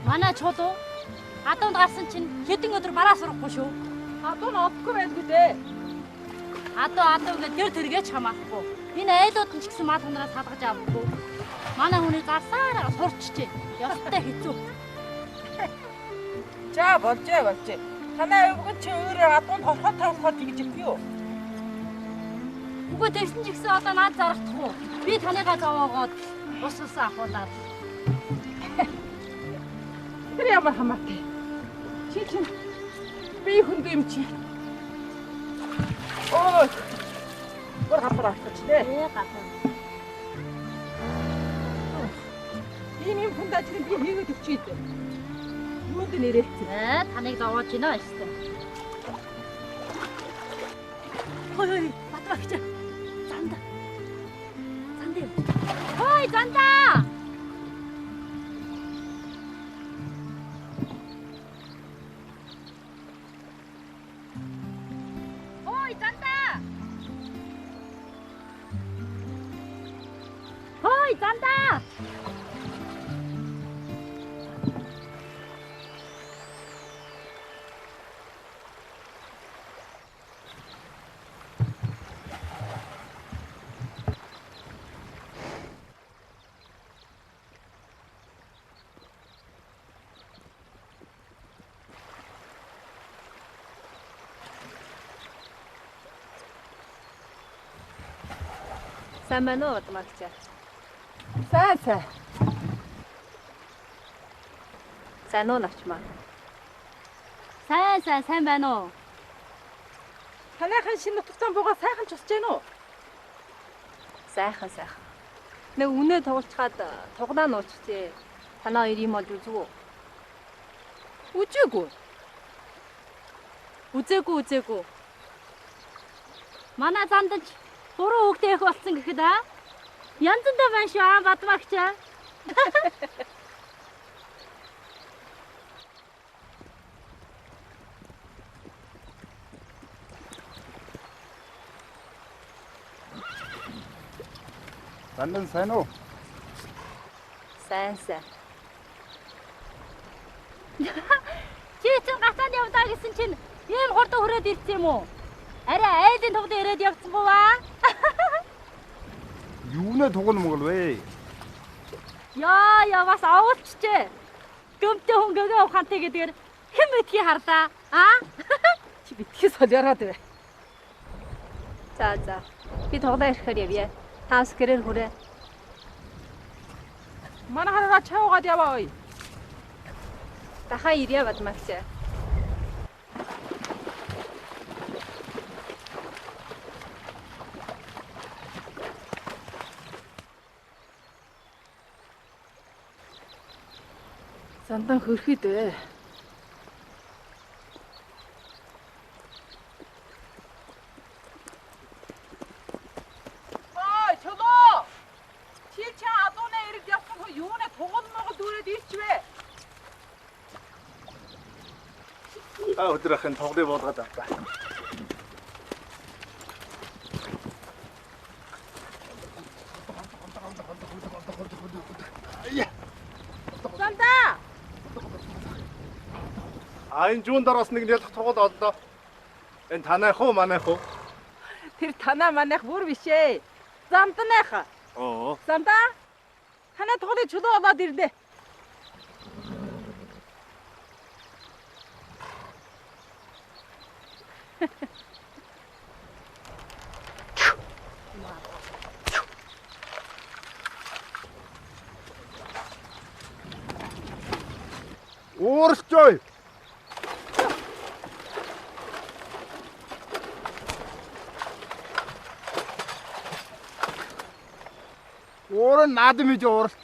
Манай чулуу адуунд гарсан чинь хэдэн өдөр бараа сурахгүй шүү. Адуу нь одгүй байлгүй дээ. Адуу гэж тэр тэргээ чамаахгүй. Энэ айлууд нь ч гэсэн мал хунараас салгаж авахгүй. Манай хүний зарсаараа сурчжээ. Ёстой хэцүү. За болжээ. Танай өвгөн чи өөрөө адуунд хорхоо тавхаад тэгж юу? Үгүй тэгсэн ч гэсэн одоо наад зарагдахгүй. Би таныгаа зовоогоод ус ахуулаад. Тэр ямар хамаатай. Чи чинь би хүндээ юм чи. Ой. Гор хапраач дээ. Гатаа. Энэ юм хүнд ажлыг би хийгээд өчээд. Юунд нэрээ? Таныг зовоож байна шүү дээ. Хөөе, батбагч. Занда. Хөөе, занда. Хөөе, занда. Сайн байна уу Батбагч? Сайн. Сайн уу навчмаа? Сайн байна уу? Танайхан шинэ нутагтан буугаа сайхан ч усж гэнэ үү? Сайхан. Нэг үнэ тоглолцоход тугнаа нууцчээ. Танаа хоёр юм олж үзв үү? Үзээгүй. Манай зандаж 3 хүүхдээ их болсон гэхэд янзандаа байна шүү Батбагч. Дандан сайн уу? Сайн. Чи чинь гацаанд явдаа гэсэн чинь ийм хурдан хүрээд ирсэн юм уу? Арай айлын тугд ирээд явцсангүй ба? Юунэ тугна Монгол вэ? Яа бас авуулчжээ. Göмтэй хүн гөгөө ухаантай гэдгээр хэн мэдхий харлаа. Чи битгий солиороод бай. За. Би тоглоо ирэхээр явъя. Таас гэрээр хүрээ. Манай хараа чавгаад яваа ой. Дахаа ирье Батбагч. Зандан хөрхий дээ. Ой, чулуу. Чи адууна ирээд явсан хөө юунэ тугал дүүрээд ирчвэ. Өдрөхийн тоглоё болгоод авлаа. Занда. Энэ жуун дараас нэг ялах тоглоод оллоо. Энэ танайх уу, манайх уу? Тэр танаа манайх бүр биш ээ. Замданайх. Oo. Замда. Танаа тоглоё чулуу болоод ирлээ. Уурсчой. Уурн наадам иж уурч.